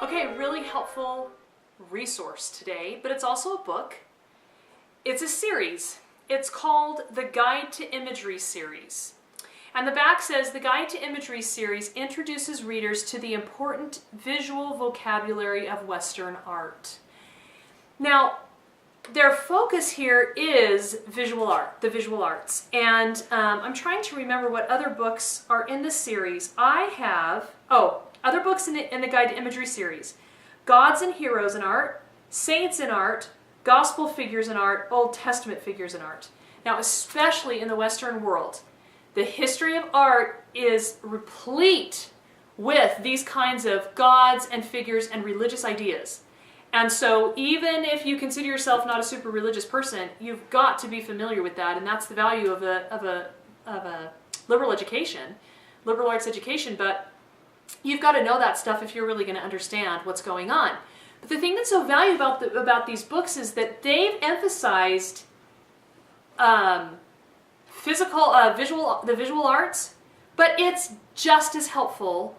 Okay, really helpful resource today, but it's also a book. It's a series. It's called the Guide to Imagery Series. And the back says, the Guide to Imagery Series introduces readers to the important visual vocabulary of Western art. Now, their focus here is visual art, the visual arts. And I'm trying to remember what other books are in this series. I have, other books in the Guide to Imagery Series. Gods and Heroes in Art, Saints in Art, Gospel Figures in Art, Old Testament Figures in Art. Now, especially in the Western world, the history of art is replete with these kinds of gods and figures and religious ideas. And so even if you consider yourself not a super religious person, you've got to be familiar with that, and that's the value of a liberal education, liberal arts education, but you've got to know that stuff if you're really going to understand what's going on. But the thing that's so valuable about these books is that they've emphasized the visual arts, but it's just as helpful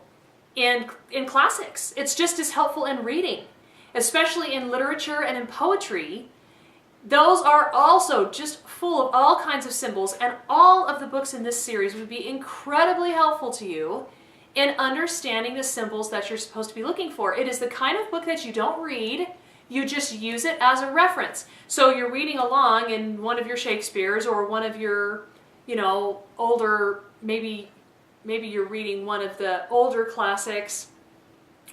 in classics. It's just as helpful in reading, especially in literature and in poetry. Those are also just full of all kinds of symbols, and all of the books in this series would be incredibly helpful to you in understanding the symbols that you're supposed to be looking for. It is the kind of book that you don't read, you just use it as a reference. So you're reading along in one of your Shakespeare's or one of your, older, maybe you're reading one of the older classics,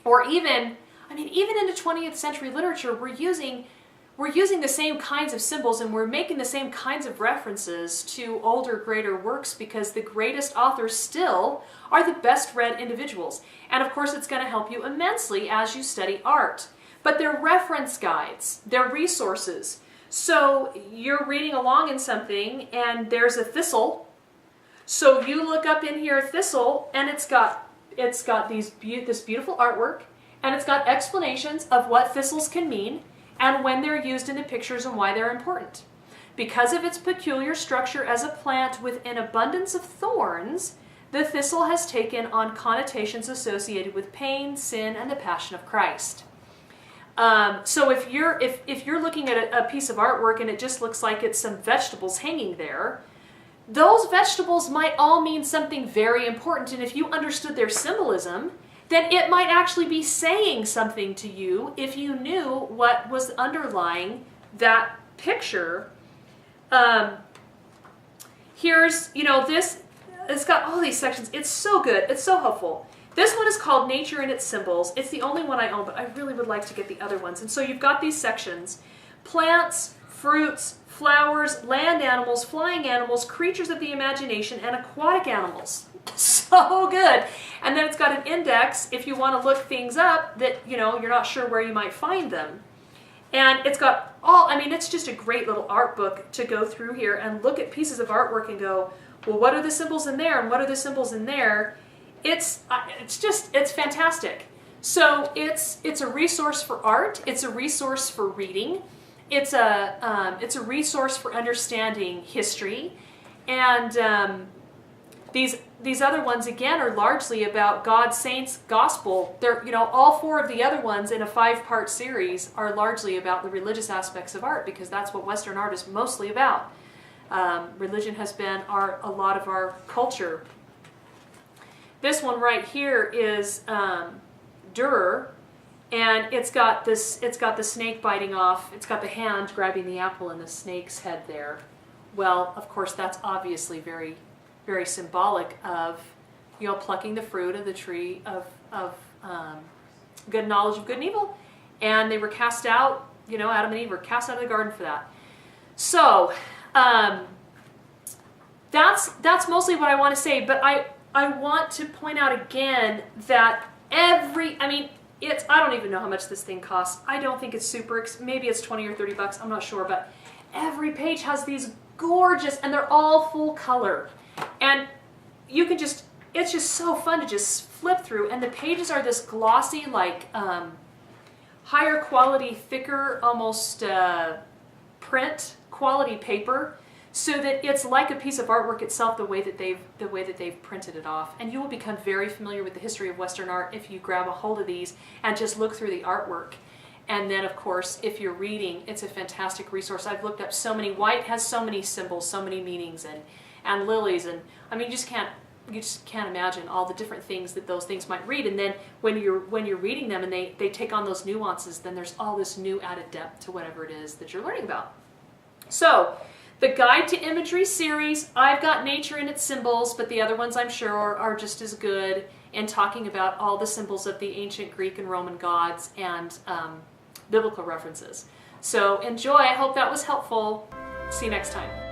or even into 20th century literature, we're using the same kinds of symbols, and we're making the same kinds of references to older, greater works, because the greatest authors still are the best read individuals. And of course, it's going to help you immensely as you study art. But they're reference guides, they're resources. So you're reading along in something, and there's a thistle. So you look up in here, thistle, and it's got this beautiful artwork, and it's got explanations of what thistles can mean, and when they're used in the pictures and why they're important. Because of its peculiar structure as a plant with an abundance of thorns, the thistle has taken on connotations associated with pain, sin, and the passion of Christ. So if you're looking at a piece of artwork and it just looks like it's some vegetables hanging there, those vegetables might all mean something very important, and if you understood their symbolism, then it might actually be saying something to you if you knew what was underlying that picture. Here's, this, it's got all these sections. It's so good. It's so helpful. This one is called Nature and Its Symbols. It's the only one I own, but I really would like to get the other ones. And so you've got these sections: plants, fruits, flowers, land animals, flying animals, creatures of the imagination, and aquatic animals. So good. And then it's got an index if you want to look things up that, you're not sure where you might find them. And it's got it's just a great little art book to go through here and look at pieces of artwork and go, well, what are the symbols in there and what are the symbols in there? It's fantastic. So it's a resource for art. It's a resource for reading. It's a resource for understanding history. And these other ones, again, are largely about God, saints, gospel. They're, all four of the other ones in a 5-part series are largely about the religious aspects of art, because that's what Western art is mostly about. Religion has been a lot of our culture. This one right here is Durer, and it's got the snake biting off. It's got the hand grabbing the apple and the snake's head there. Well, of course, that's obviously very, very symbolic of, plucking the fruit of the tree of good knowledge of good and evil. And they were cast out, Adam and Eve were cast out of the garden for that. So that's mostly what I want to say. But I want to point out again that I don't even know how much this thing costs. I don't think it's maybe it's 20 or 30 bucks. I'm not sure. But every page has these gorgeous, and they're all full color. And it's just so fun to just flip through. And the pages are this glossy, higher quality, thicker, almost print quality paper. so that it's like a piece of artwork itself, the way that they've printed it off. And you will become very familiar with the history of Western art if you grab a hold of these and just look through the artwork. And then, of course, if you're reading, it's a fantastic resource. I've looked up so many. White has so many symbols, so many meanings, and lilies, and I mean, you just can't imagine all the different things that those things might read. And then when you're reading them and they take on those nuances, then there's all this new added depth to whatever it is that you're learning about. So, the Guide to Imagery series, I've got nature and its symbols, but the other ones I'm sure are just as good in talking about all the symbols of the ancient Greek and Roman gods and biblical references. So enjoy. I hope that was helpful. See you next time.